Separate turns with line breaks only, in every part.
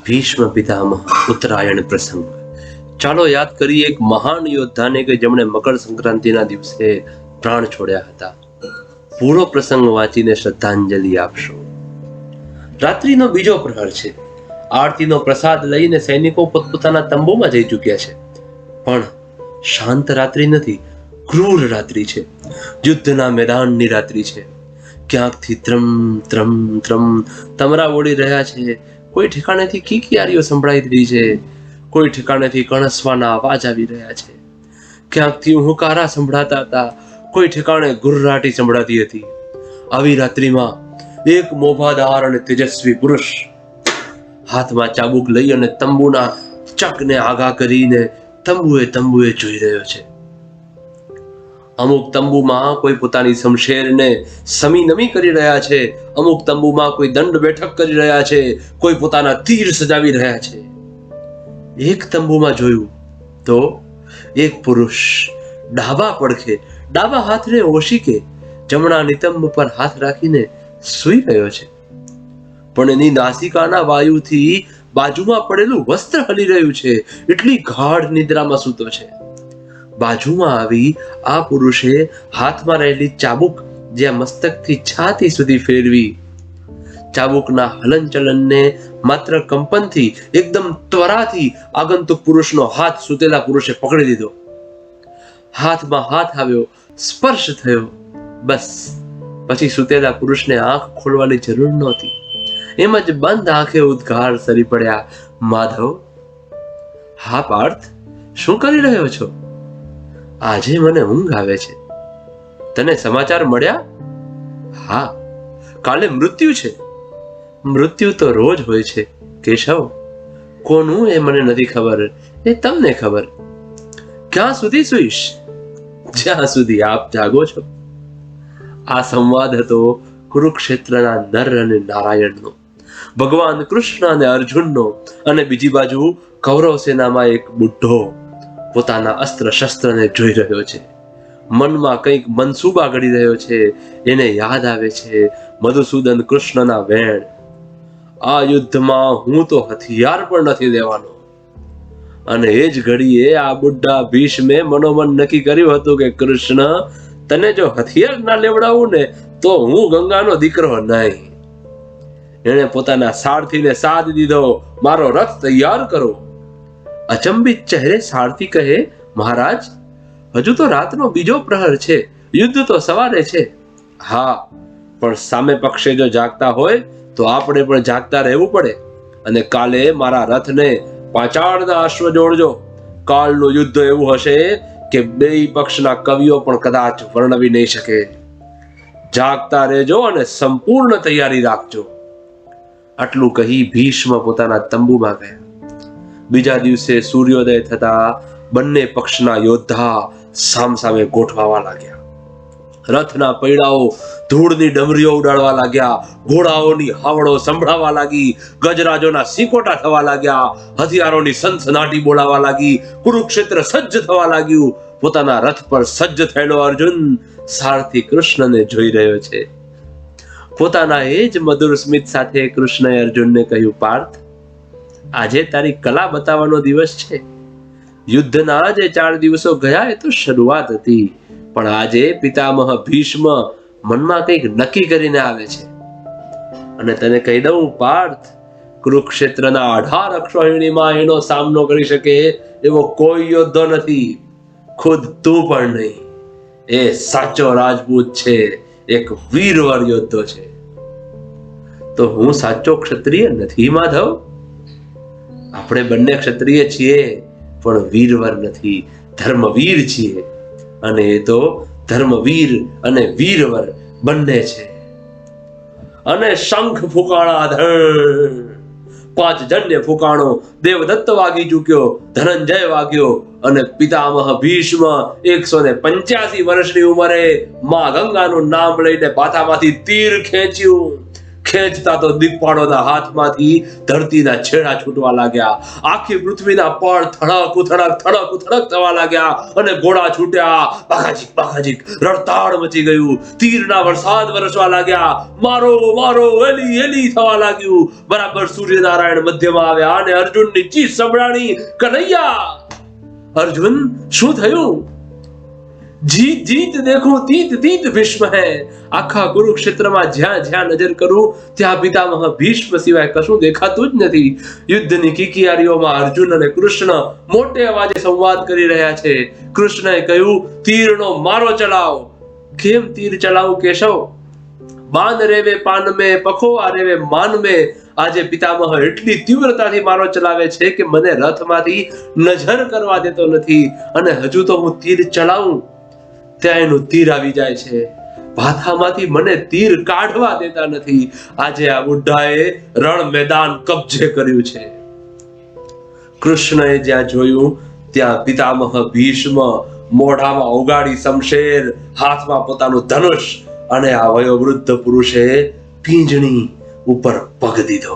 ભીષ્મ પિતામહ ઉત્તરાયણ પ્રસંગ. ચાલો યાદ કરીએ એક મહાન યોદ્ધાને કે જેમણે મકર સંક્રાંતિના દિવસે પ્રાણ છોડ્યા હતા. પૂરો પ્રસંગ વાંચીને શ્રદ્ધાંજલિ આપશો. રાત્રિનો બીજો પ્રહર છે. આરતીનો પ્રસાદ લઈને સૈનિકો પોતપોતાના તંબુમાં જઈ ચૂક્યા છે. પણ શાંત રાત્રિ નથી, ક્રૂર રાત્રિ છે. યુદ્ધના મેદાનની રાત્રિ છે. ક્યાંકથી ત્રમ ત્રમ ત્રમ તમરા ઓળી રહ્યા છે. કોઈ ઠેકાણેથી કીકિયારીઓ સંભળાઈ રહી છે. કોઈ ઠેકાણેથી કણસવાના અવાજ આવી રહ્યા છે. ક્યાંકથી હુંકારા સંભળાતા હતા. કોઈ ઠેકાણે ગુર્રાટી સંભળાતી હતી. આવી રાત્રિમાં એક મોભાદાર અને તેજસ્વી પુરુષ હાથમાં ચાબુક લઈ અને તંબુના ચકને આગા કરીને તંબુએ જોઈ રહ્યો છે. અમુક તંબુમાં કોઈ પોતાની શમશેરને સમી નમી કરી રહ્યા છે. અમુક તંબુમાં કોઈ દંડ બેઠક કરી રહ્યા છે. કોઈ પોતાના તીર સજાવી રહ્યા છે. એક તંબુમાં જોયું તો એક પુરુષ ડાબા પડખે ડાબા હાથને ઓશીકે જમણા નિતંબ પર હાથ રાખીને સૂઈ રહ્યો છે. પણ એની નાસિકાના વાયુથી બાજુમાં પડેલું વસ્ત્ર હલી રહ્યું છે. એટલી ગાઢ નિદ્રામાં સૂતો છે. બાજુમાં આવી આ પુરુષે હાથમાં રહેલી ચાબુક જ્યાં મસ્તકથી છાતી સુધી ફેરવી. ચાબુકના હલનચલનને માત્ર કંપનથી, એકદમ ત્વરાથી આગંતુક પુરુષનો હાથ સૂતેલા પુરુષે પકડી લીધો. હાથમાં હાથ આવ્યો, સ્પર્શ થયો, બસ પછી સૂતેલા પુરુષને આંખ ખોલવાની જરૂર નહોતી. એમ જ બંધ આંખે ઉદ્ગાર સરી પડ્યા, માધવ. હા પાર્થ, શું કરી રહ્યો છો? આજે મને ઊંઘ આવે છે. તને સમાચાર મળ્યા? હા, કાલે મૃત્યુ છે. મૃત્યુ તો રોજ હોય છે કેશવ. કોનું એ મને નથી ખબર, એ તમને ખબર. ક્યાં સુધી સૂઈશ? જ્યાં સુધી આપ જાગો છો. આ સંવાદ હતો કુરુક્ષેત્રના નર અને નારાયણનો, ભગવાન કૃષ્ણ અને અર્જુનનો. અને બીજી બાજુ કૌરવ સેનામાં એક બુઢ્ઢો પોતાના અસ્ત્ર શસ્ત્રને જોઈ રહ્યો છે. મનમાં કંઈક મનસૂબા ઘડી રહ્યો છે. એને યાદ આવે છે મધુસૂદન કૃષ્ણના વેણ. આ યુદ્ધમાં હું તો હથિયાર પણ નથી લેવાનો. અને એ જ ઘડીએ આ બુઢ્ઢા ભીષ્મે મનોમન નક્કી કર્યું હતું કે કૃષ્ણ, તને જો હથિયાર ના લેવડાવું ને તો હું ગંગાનો દીકરો નહીં. એણે પોતાના સારથીને સાદ દીધો, મારો રથ તૈયાર કરો. અચંબિત ચહેરે સારથી કહે, મહારાજ, હજુ તો રાતનો બીજો પ્રહર છે. યુદ્ધ તો સવારે છે. હા, પણ સામે પક્ષે જો જાગતા હોય તો આપણે પણ જાગતા રહેવું પડે. અને કાલે મારા રથને પાંચાળના અશ્વ જોડજો. કાલનું યુદ્ધ એવું હશે કે બેય પક્ષના કવિઓ પણ કદાચ વર્ણવી નહીં શકે. જાગતા રહેજો અને સંપૂર્ણ તૈયારી રાખજો. આટલું કહી ભીષ્મ પોતાના તંબુમાં ગયા. બીજા દિવસે સૂર્યોદય થતા બંને પક્ષના યોદ્ધા સામસામે ગોઠવાવા લાગ્યા. રથના પૈડાઓ ધૂળની ડમરીઓ ઉડાડવા લાગ્યા. ઘોડાઓની હાવડો સંભળાવા લાગી. ગજરાજોના સિકોટા થવા લાગ્યા. હથિયારોની સનસનાટી બોલાવા લાગી. કુરુક્ષેત્ર સજ્જ થવા લાગ્યું. પોતાના રથ પર સજ્જ થયેલો અર્જુન સારથી કૃષ્ણને જોઈ રહ્યો છે. પોતાના એ જ મધુર સ્મિત સાથે કૃષ્ણએ અર્જુનને કહ્યું, પાર્થ, આજે તારી કલા બતાવવાનો દિવસ છે. યુદ્ધના જે 4 દિવસો ગયા એ તો શરૂઆત હતી, પણ આજે પિતામહ ભીષ્મ મનમાં કંઈક નક્કી કરીને આવે છે. અને તને કહી દઉં પાર્થ, કુરુક્ષેત્રના 18 અક્ષોહિણીમાં એનો સામનો કરી શકે એવો કોઈ યોદ્ધો નથી, ખુદ તું પણ નહીં. એ સાચો રાજપૂત છે, એક વીરવર યોદ્ધો છે. તો હું સાચો ક્ષત્રિય નથી માધવ? આપણે બંને ક્ષત્રિય છીએ, પણ વીરવર નથી, ધર્મવીર છીએ. અને એ તો ધર્મવીર અને વીરવર બંને છે. અને શંખ ફૂંકાણા ધણ, 5 જન્ય ફૂંકાણો. દેવદત્ત વાગી ચૂક્યો, ધનંજય વાગ્યો, અને પિતામહ ભીષ્મ 185 વર્ષની ઉંમરે માં ગંગાનું નામ લઈને માથામાંથી તીર ખેંચ્યું. ખેંચતા તો દિગ્પાળોના હાથમાંથી ધરતીના છેડા છૂટવા લાગ્યા. આખી પૃથ્વીના પળ થડક ઉથડક થડક ઉથડક થવા લાગ્યા અને ગોળા છૂટ્યા. બાકાજીક બાકાજીક રડતાળ મચી ગયું. તીરના વરસાદ વરસવા લાગ્યા. મારો મારો એલી એલી થવા લાગ્યું. બરાબર સૂર્યનારાયણ મધ્યમાં આવ્યા અને અર્જુનની ચીસ સંભળાણી, કનૈયા. અર્જુન, શું થયું? જીત જીત દેખું તીત તીત ભીષ્મ હૈ. આખા કુરુક્ષેત્રમાં જ્યાં જ્યાં નજર કરું ત્યાં પિતામહ ભીષ્મ સિવાય કશું દેખાતું જ નથી. યુદ્ધની કિકિયારીઓમાં અર્જુન અને કૃષ્ણ મોટે અવાજે સંવાદ કરી રહ્યા છે. કૃષ્ણએ કહ્યું, તીરનો મારો ચલાવો. કેમ તીર ચલાવું કેશવ? બાન રેવે પાન में પખોવા રેવે માન में. આજે પિતામહ એટલી તીવ્રતાથી મારો ચલાવે છે કે મને રથમાંથી નજર કરવા દેતો નથી. અને હજુ તો હું તીર ચલાવું ત્યાં એનું તીર આવી જાય છે. ભાથામાંથી મને તીર કાઢવા દેતા નથી. આજે આ બુઢાએ રણ મેદાન કબજે કર્યું છે. કૃષ્ણએ જ્યાં જોયું ત્યાં પિતામહ ભીષ્મ મોઢામાં ઉગાડી શમશેર, હાથમાં પોતાનું ધનુષ, અને આ વયોવૃદ્ધ પુરુષે પીંજણી ઉપર પગ દીધો.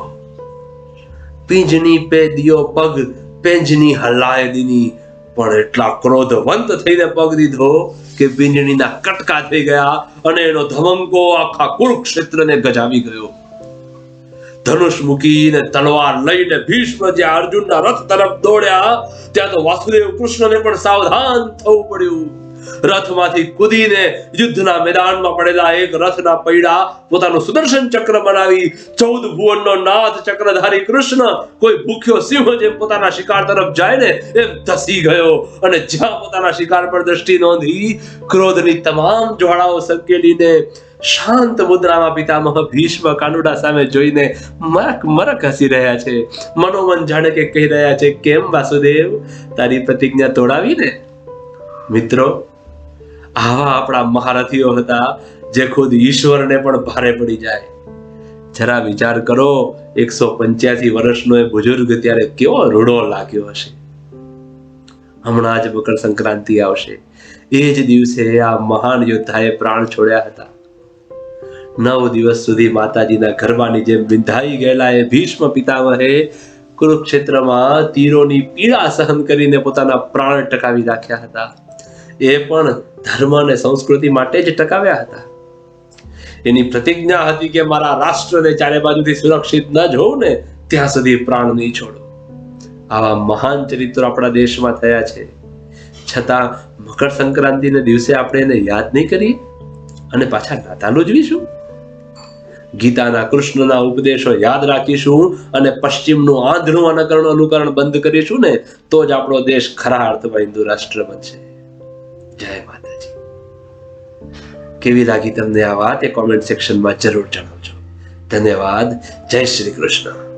પીંજણી પે દિયો પગ, પેંજની હલાય દીની. પણ એટલા ક્રોધવંત થઈને પગ દીધો કે પીંજણીના કટકા થઈ ગયા અને એનો ધમંકો આખા કુરુક્ષેત્રને ગજાવી ગયો. ધનુષ મૂકીને તલવાર લઈને ભીષ્મ જ્યાં અર્જુનના રથ તરફ દોડ્યા ત્યાં તો વાસુદેવ કૃષ્ણને પણ સાવધાન થવું પડ્યું. રથમાંથી કૂદીને યુદ્ધના મેદાનમાં પડેલા એક રથના પૈડા પોતાનું સુદર્શન ચક્ર બનાવી 14 ભુવનનો નાથ ચક્રધારી કૃષ્ણ કોઈ ભૂખ્યો સિંહ જેમ પોતાના શિકાર તરફ જાય ને એમ ધસી ગયો અને જ્યાં પોતાના શિકાર પર દ્રષ્ટિ નોંધી ક્રોધની તમામ જ્વાળાઓ સંકેલીને શાંત મુદ્રામાં પિતામહ ભીષ્મ કાનુડા સામે જોઈને મરક મરક હસી રહ્યા છે. મનોમન જાણે કે કહી રહ્યા છે, કેમ વાસુદેવ, તારી પ્રતિજ્ઞા તોડાવીને? મિત્રો, આવા આપણા મહારથીઓ હતા જે ખુદ ઈશ્વરને પણ ભારે પડી જાય. જરા વિચાર કરો, 185 વર્ષનો એ બુજુર્ગ ત્યારે કેવો રૂડો લાગ્યો હશે. હમણાં જ મકર સંક્રાંતિ આવશે. એ જ દિવસે આ મહાન યોદ્ધાએ પ્રાણ છોડ્યા હતા. 9 દિવસ સુધી માતાજીના ગરબાની જેમ વિંધાઈ ગયેલા એ ભીષ્મ પિતામહે કુરુક્ષેત્રમાં તીરોની પીડા સહન કરીને પોતાના પ્રાણ ટકાવી રાખ્યા હતા. એ પણ ધર્મ અને સંસ્કૃતિ માટે જ ટકાવ્યા હતા. એની પ્રતિજ્ઞા હતી કે મારા રાષ્ટ્રને ચારે બાજુથી સુરક્ષિત ન જોઉં ને ત્યાં સુધી પ્રાણ નહીં છોડો. આવા મહાન ચરિત્રો આપણા દેશમાં થયા છે. છતાં મકર સંક્રાંતિના દિવસે આપણે એને યાદ નહીં કરીએ અને પાછા નાતાલ ઉજવીશું. ગીતાના કૃષ્ણના ઉપદેશો યાદ રાખીશું અને પશ્ચિમનું આંધળું અનુકરણ બંધ કરીશું ને તો જ આપણો દેશ ખરા અર્થમાં હિન્દુ રાષ્ટ્ર બનશે. જય માતાજી. કેવી લાગી તમને આ વાત એ કોમેન્ટ સેક્શનમાં જરૂર જણાવજો. ધન્યવાદ. જય શ્રી કૃષ્ણ.